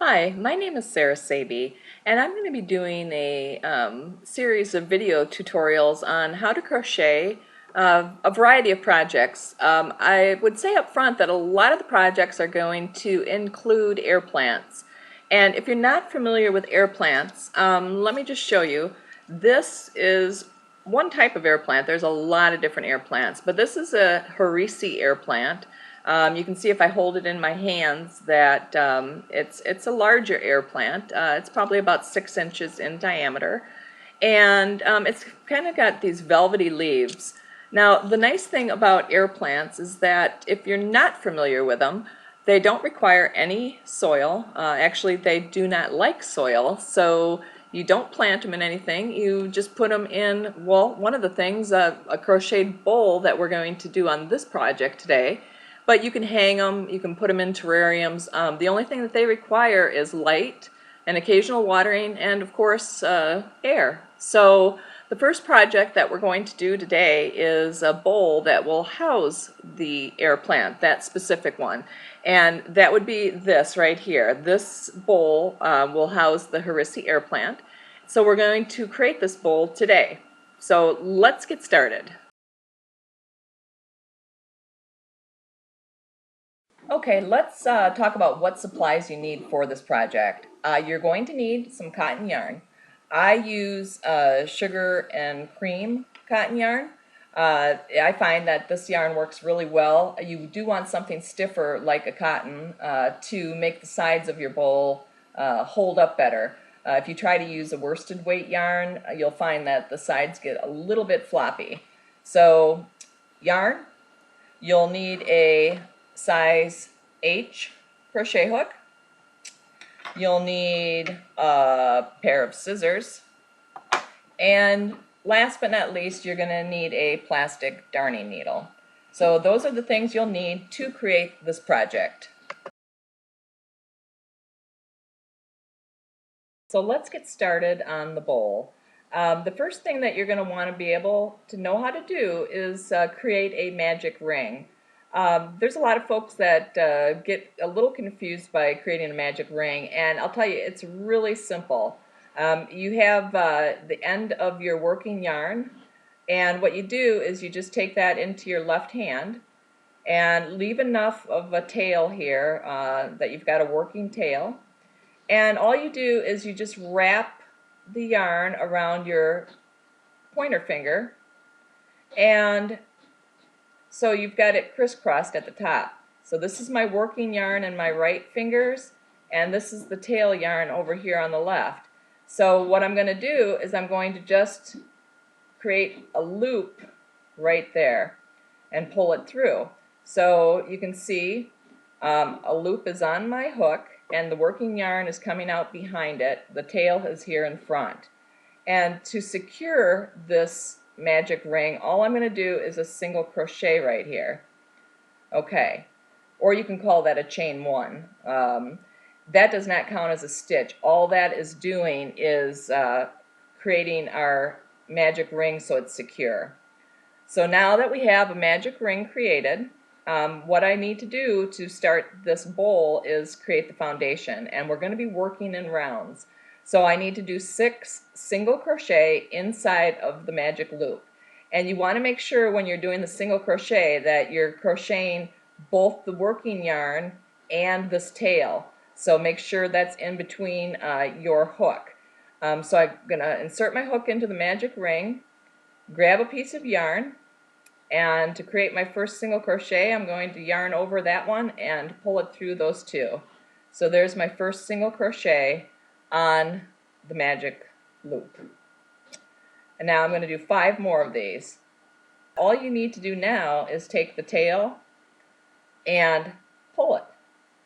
Hi, my name is Sarah Saby, and I'm going to be doing a series of video tutorials on how to crochet a variety of projects. I would say up front that a lot of the projects are going to include air plants. And if you're not familiar with air plants, let me just show you. This is one type of air plant. There's a lot of different air plants, but this is a Harisi air plant. You can see if I hold it in my hands that it's a larger air plant. It's probably about 6 inches in diameter, and it's kind of got these velvety leaves. Now, the nice thing about air plants is that if you're not familiar with them, they don't require any soil. Actually, they do not like soil, so you don't plant them in anything. You just put them in, well, one of the things, a crocheted bowl that we're going to do on this project today. But you can hang them, you can put them in terrariums. The only thing that they require is light and occasional watering and, of course, air. So the first project that we're going to do today is a bowl that will house the air plant, that specific one. And that would be this right here. This bowl will house the Harisi air plant. So we're going to create this bowl today. So let's get started. Okay, let's talk about what supplies you need for this project. You're going to need some cotton yarn. I use sugar and cream cotton yarn. I find that this yarn works really well. You do want something stiffer like a cotton to make the sides of your bowl hold up better. If you try to use a worsted weight yarn, you'll find that the sides get a little bit floppy. So, yarn, you'll need a size H crochet hook. You'll need a pair of scissors, and last but not least, you're going to need a plastic darning needle. So those are the things you'll need to create this project. So let's get started on the bowl. The first thing that you're going to want to be able to know how to do is create a magic ring. There's a lot of folks that get a little confused by creating a magic ring, and I'll tell you, it's really simple. You have the end of your working yarn, and what you do is you just take that into your left hand and leave enough of a tail here that you've got a working tail, and all you do is you just wrap the yarn around your pointer finger, and so you've got it crisscrossed at the top. So this is my working yarn in my right fingers, and this is the tail yarn over here on the left. So what I'm going to do is I'm going to just create a loop right there and pull it through. So you can see a loop is on my hook, and the working yarn is coming out behind it. The tail is here in front. And to secure this magic ring, all I'm going to do is a single crochet right here. Okay, or you can call that a chain one. That does not count as a stitch. All that is doing is creating our magic ring so it's secure. So now that we have a magic ring created, what I need to do to start this bowl is create the foundation, and we're going to be working in rounds. So I need to do 6 single crochet inside of the magic loop. And you want to make sure when you're doing the single crochet that you're crocheting both the working yarn and this tail. So make sure that's in between your hook. So I'm going to insert my hook into the magic ring, grab a piece of yarn, and to create my first single crochet, I'm going to yarn over that one and pull it through those two. So there's my first single crochet on the magic loop. And now I'm going to do 5 more of these. All you need to do now is take the tail and pull it,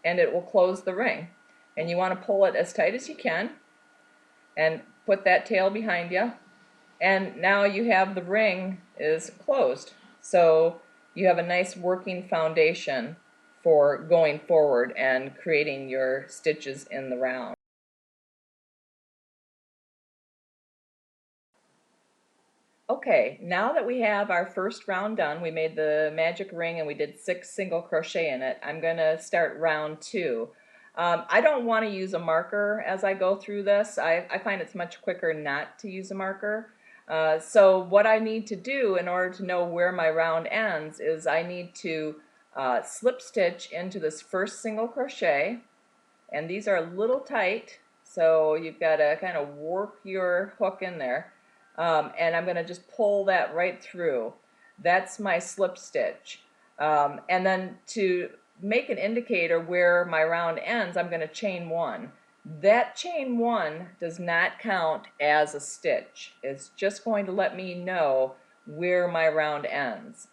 and it will close the ring. And you want to pull it as tight as you can and put that tail behind you, and now you have the ring is closed. So you have a nice working foundation for going forward and creating your stitches in the round. Okay, now that we have our first round done, we made the magic ring and we did 6 single crochet in it, I'm going to start round 2. I don't want to use a marker as I go through this. I find it's much quicker not to use a marker. So what I need to do in order to know where my round ends is I need to slip stitch into this first single crochet, and these are a little tight, so you've got to kind of work your hook in there, and I'm going to just pull that right through. That's my slip stitch. And then to make an indicator where my round ends, I'm going to chain one. That chain one does not count as a stitch. It's just going to let me know where my round ends.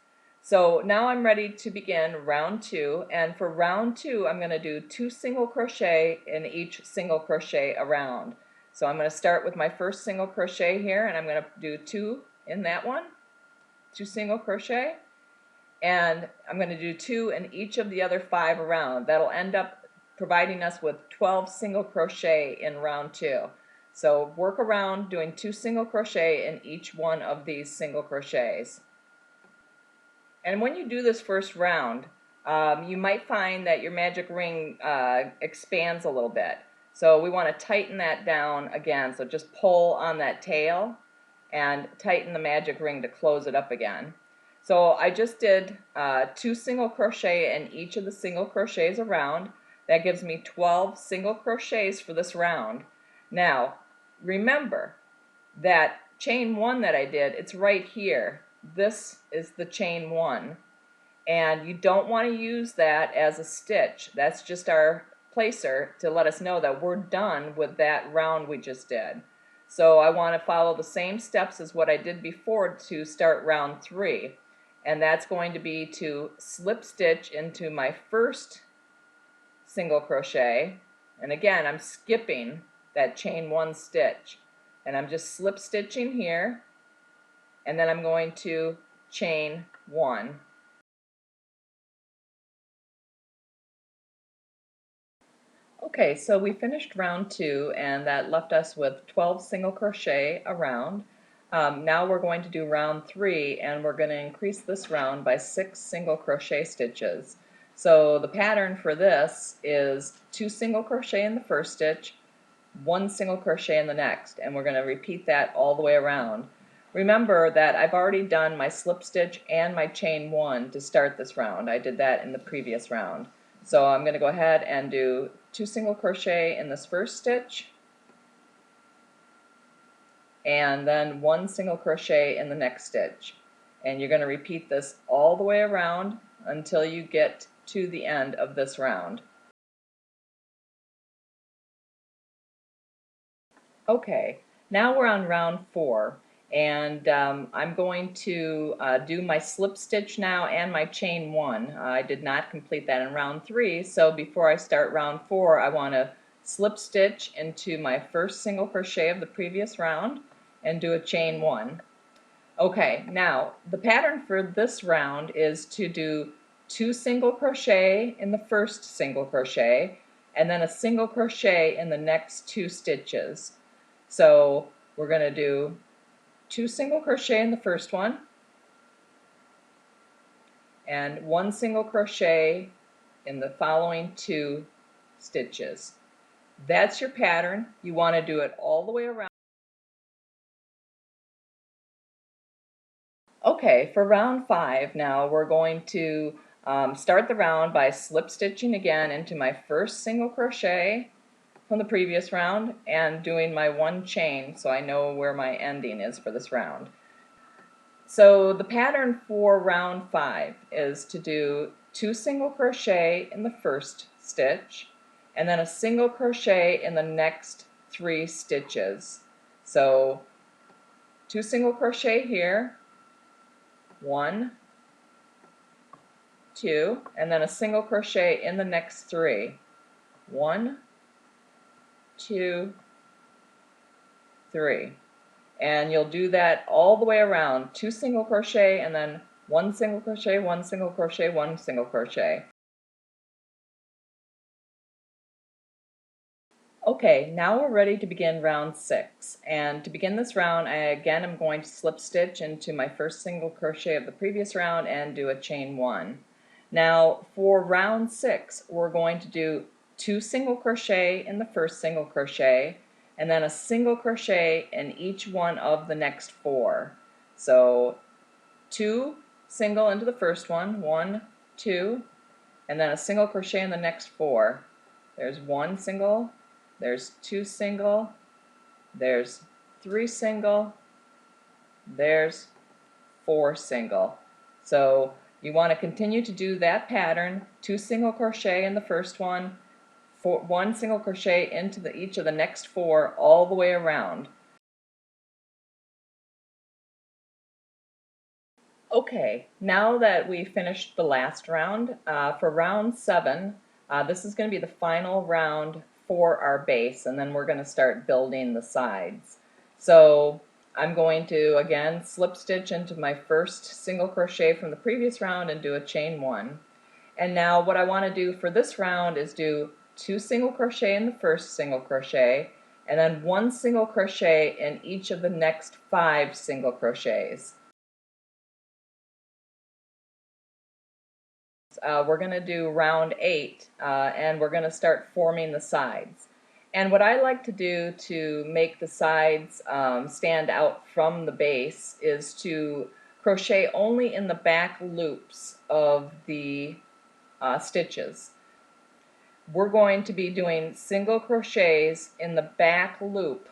So now I'm ready to begin round two, and for round two I'm going to do 2 single crochet in each single crochet around. So I'm going to start with my first single crochet here, and I'm going to do 2 in that one, 2 single crochet, and I'm going to do 2 in each of the other 5 around. That'll end up providing us with 12 single crochet in round 2. So work around doing 2 single crochet in each one of these single crochets. And when you do this first round, you might find that your magic ring expands a little bit. So we want to tighten that down again. So just pull on that tail and tighten the magic ring to close it up again. So I just did 2 single crochet in each of the single crochets around. That gives me 12 single crochets for this round. Now, remember that chain 1 that I did, it's right here. This is the chain 1, and you don't want to use that as a stitch. That's just our placer to let us know that we're done with that round we just did. So I want to follow the same steps as what I did before to start round 3, and that's going to be to slip stitch into my first single crochet, and again I'm skipping that chain 1 stitch, and I'm just slip stitching here, and then I'm going to chain 1. Okay, so we finished round 2, and that left us with 12 single crochet around. Now we're going to do round 3, and we're going to increase this round by 6 single crochet stitches. So the pattern for this is 2 single crochet in the first stitch, 1 single crochet in the next, and we're going to repeat that all the way around. Remember that I've already done my slip stitch and my chain 1 to start this round. I did that in the previous round. So I'm going to go ahead and do 2 single crochet in this first stitch, and then 1 single crochet in the next stitch. And you're going to repeat this all the way around until you get to the end of this round. Okay, now we're on round 4, and I'm going to do my slip stitch now and my chain 1. I did not complete that in round 3, so before I start round 4 I want to slip stitch into my first single crochet of the previous round and do a chain 1. Okay, now the pattern for this round is to do 2 single crochet in the first single crochet and then a single crochet in the next 2 stitches. So we're going to do 2 single crochet in the first one and 1 single crochet in the following 2 stitches. That's your pattern. You want to do it all the way around. Okay, for round 5 now we're going to start the round by slip stitching again into my first single crochet from the previous round and doing my 1 chain so I know where my ending is for this round. So the pattern for round 5 is to do 2 single crochet in the first stitch and then a single crochet in the next 3 stitches. So 2 single crochet here, 1, 2, and then a single crochet in the next 3, 1, 2, 3, and you'll do that all the way around. 2 single crochet and then 1 single crochet, 1 single crochet, 1 single crochet. Okay, now we're ready to begin round 6, and to begin this round I again am going to slip stitch into my first single crochet of the previous round and do a chain 1. Now for round 6 we're going to do 2 single crochet in the first single crochet, and then a single crochet in each one of the next 4. So 2 single into the first one, 1, 2, and then a single crochet in the next 4. There's 1 single, there's 2 single, there's 3 single, there's 4 single. So you want to continue to do that pattern, 2 single crochet in the first one, 1 single crochet into each of the next 4 all the way around. Okay, now that we finished the last round, for round 7, this is going to be the final round for our base, and then we're going to start building the sides. So I'm going to again slip stitch into my first single crochet from the previous round and do a chain 1. And now what I want to do for this round is do 2 single crochet in the first single crochet, and then 1 single crochet in each of the next 5 single crochets. We're going to do round 8, and we're going to start forming the sides. And what I like to do to make the sides stand out from the base is to crochet only in the back loops of the stitches. We're going to be doing single crochets in the back loop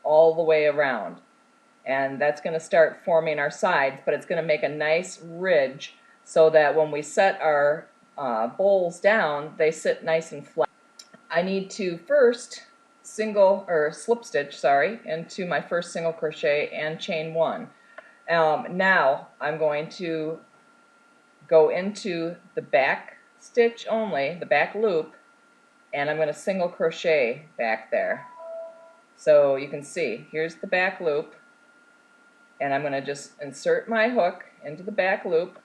all the way around, and that's going to start forming our sides, but it's going to make a nice ridge so that when we set our bowls down, they sit nice and flat. I need to first slip stitch into my first single crochet and chain 1. Now I'm going to go into the back stitch only, the back loop, and I'm going to single crochet back there. So you can see, here's the back loop, and I'm going to just insert my hook into the back loop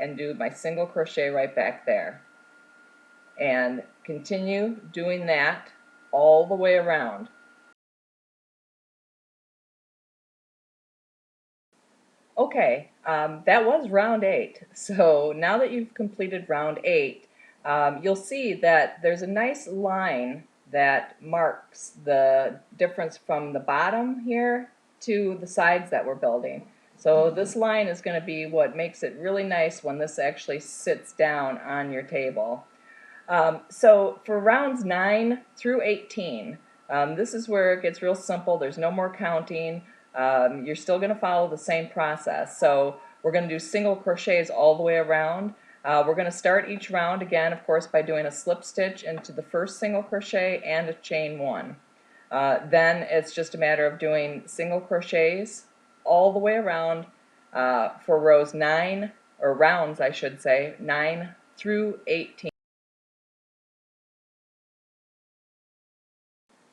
and do my single crochet right back there. And continue doing that all the way around. Okay, that was round 8. So now that you've completed round 8, you'll see that there's a nice line that marks the difference from the bottom here to the sides that we're building. So this line is going to be what makes it really nice when this actually sits down on your table. So for rounds 9 through 18, this is where it gets real simple. There's no more counting. You're still going to follow the same process. So we're going to do single crochets all the way around. We're going to start each round again, of course, by doing a slip stitch into the first single crochet and a chain 1. Then it's just a matter of doing single crochets all the way around for rows 9, or rounds I should say, 9 through 18.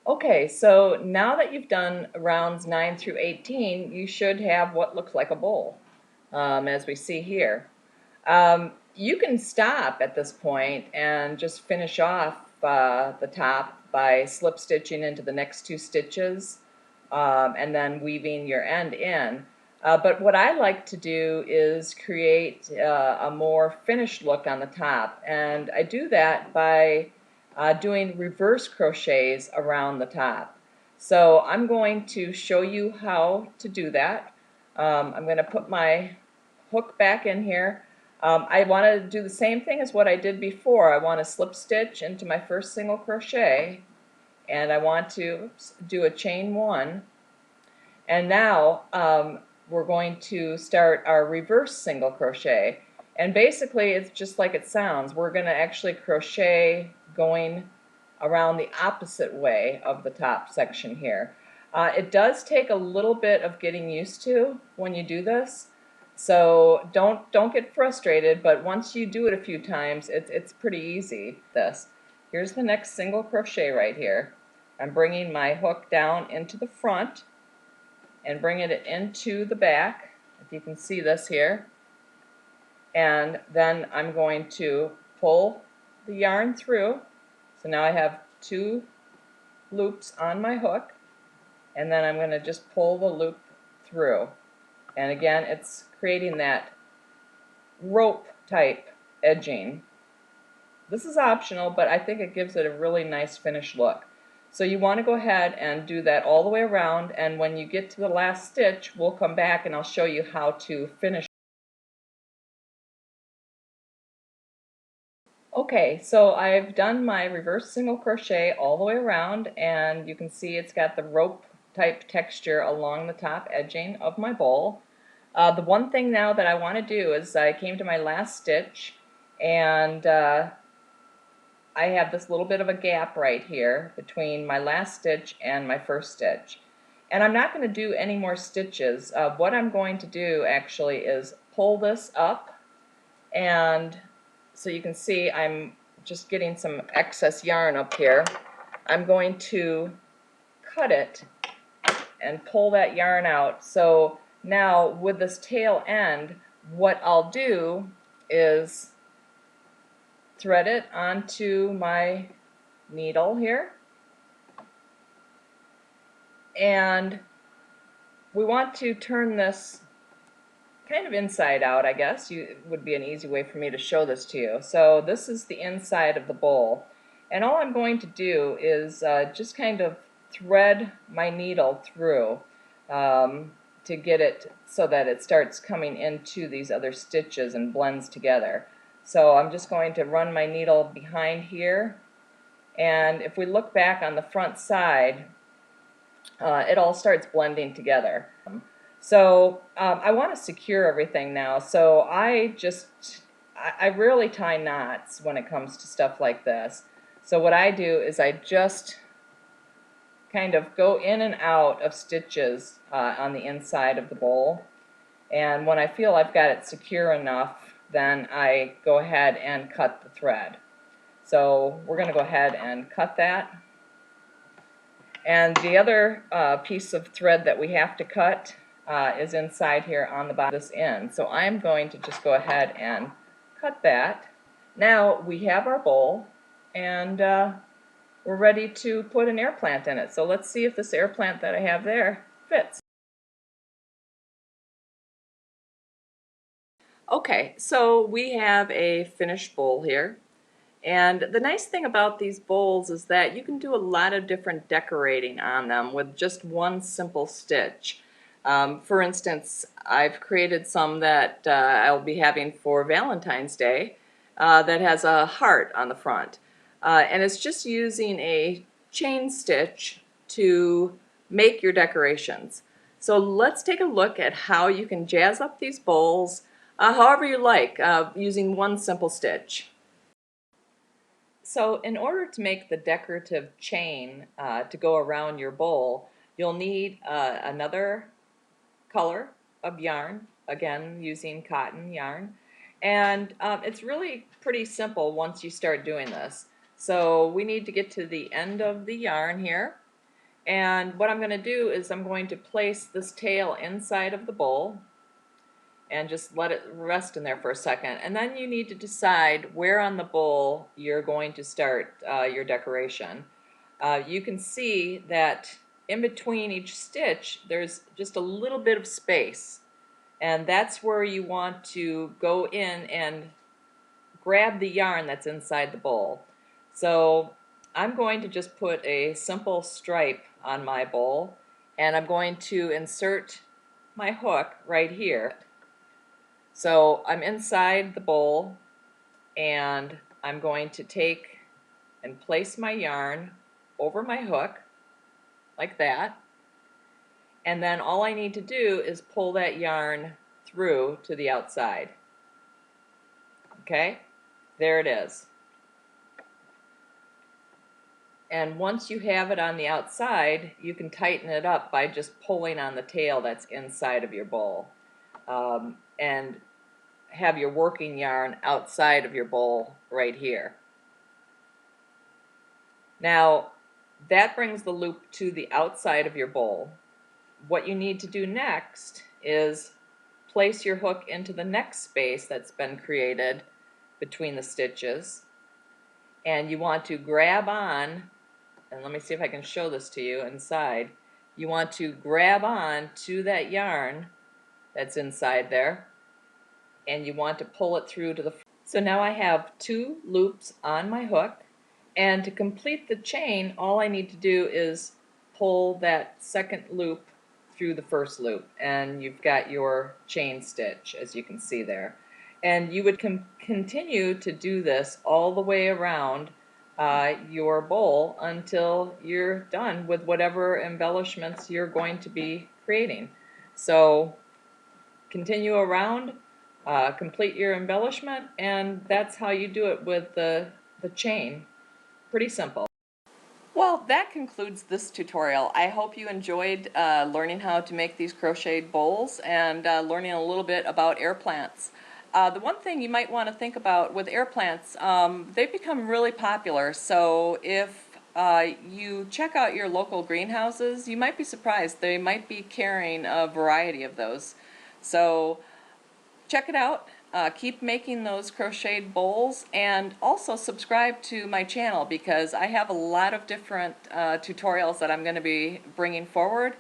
Okay, so now that you've done rounds 9 through 18, you should have what looks like a bowl, as we see here. You can stop at this point and just finish off the top by slip stitching into the next 2 stitches and then weaving your end in. But what I like to do is create a more finished look on the top, and I do that by doing reverse crochets around the top. So I'm going to show you how to do that. I'm going to put my hook back in here. I want to do the same thing as what I did before. I want to slip stitch into my first single crochet, and I want to do a chain 1, and now we're going to start our reverse single crochet, and basically it's just like it sounds. We're going to actually crochet going around the opposite way of the top section here. It does take a little bit of getting used to when you do this, so don't get frustrated, but once you do it a few times, it's pretty easy. Here's the next single crochet right here. I'm bringing my hook down into the front and bringing it into the back, if you can see this here, and then I'm going to pull the yarn through. So now I have 2 loops on my hook, and then I'm going to just pull the loop through. And again, it's creating that rope type edging. This is optional, but I think it gives it a really nice finished look. So you want to go ahead and do that all the way around, and when you get to the last stitch, we'll come back and I'll show you how to finish. Okay, so I've done my reverse single crochet all the way around, and you can see it's got the rope type texture along the top edging of my bowl. The one thing now that I want to do is I came to my last stitch, and I have this little bit of a gap right here between my last stitch and my first stitch. And I'm not going to do any more stitches. What I'm going to do actually is pull this up, and so you can see I'm just getting some excess yarn up here. I'm going to cut it and pull that yarn out. So now with this tail end, what I'll do is thread it onto my needle here, and we want to turn this kind of inside out, I guess. Would be an easy way for me to show this to you. So this is the inside of the bowl, and all I'm going to do is just kind of thread my needle through to get it so that it starts coming into these other stitches and blends together. So I'm just going to run my needle behind here, and if we look back on the front side, it all starts blending together. So I want to secure everything now, so I rarely tie knots when it comes to stuff like this. So what I do is I just kind of go in and out of stitches on the inside of the bowl, and when I feel I've got it secure enough, then I go ahead and cut the thread. So we're going to go ahead and cut that. And the other piece of thread that we have to cut is inside here on the bottom of this end. So I'm going to just go ahead and cut that. Now we have our bowl, and we're ready to put an air plant in it. So let's see if this air plant that I have there fits. Okay, so we have a finished bowl here. And the nice thing about these bowls is that you can do a lot of different decorating on them with just one simple stitch. For instance, I've created some that I'll be having for Valentine's Day that has a heart on the front. And it's just using a chain stitch to make your decorations. So let's take a look at how you can jazz up these bowls however you like using one simple stitch. So in order to make the decorative chain to go around your bowl, you'll need another color of yarn, again using cotton yarn, and it's really pretty simple once you start doing this. So we need to get to the end of the yarn here, and what I'm going to do is I'm going to place this tail inside of the bowl and just let it rest in there for a second. And then you need to decide where on the bowl you're going to start your decoration. You can see that in between each stitch there's just a little bit of space, and that's where you want to go in and grab the yarn that's inside the bowl. So I'm going to just put a simple stripe on my bowl, and I'm going to insert my hook right here. So I'm inside the bowl, and I'm going to take and place my yarn over my hook like that, and then all I need to do is pull that yarn through to the outside. Okay, there it is. And once you have it on the outside, you can tighten it up by just pulling on the tail that's inside of your bowl. And have your working yarn outside of your bowl right here. Now that brings the loop to the outside of your bowl. What you need to do next is place your hook into the next space that's been created between the stitches, and you want to grab on, and let me see if I can show this to you inside. You want to grab on to that yarn that's inside there, and you want to pull it through to the front. So now I have 2 loops on my hook, and to complete the chain, all I need to do is pull that second loop through the first loop, and you've got your chain stitch, as you can see there. And you would continue to do this all the way around your bowl until you're done with whatever embellishments you're going to be creating. So continue around, complete your embellishment, and that's how you do it with the chain. Pretty simple. Well, that concludes this tutorial. I hope you enjoyed learning how to make these crocheted bowls and learning a little bit about air plants. The one thing you might want to think about with air plants, they've become really popular, so if you check out your local greenhouses, you might be surprised. They might be carrying a variety of those. So check it out. Keep making those crocheted bowls, and also subscribe to my channel because I have a lot of different tutorials that I'm going to be bringing forward.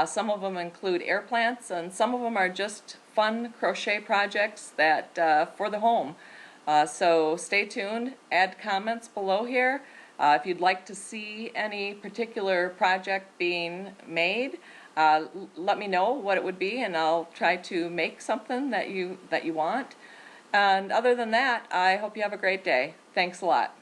Some of them include air plants, and some of them are just fun crochet projects that for the home. So stay tuned, add comments below here. If you'd like to see any particular project being made, let me know what it would be, and I'll try to make something that you want. And other than that, I hope you have a great day. Thanks a lot.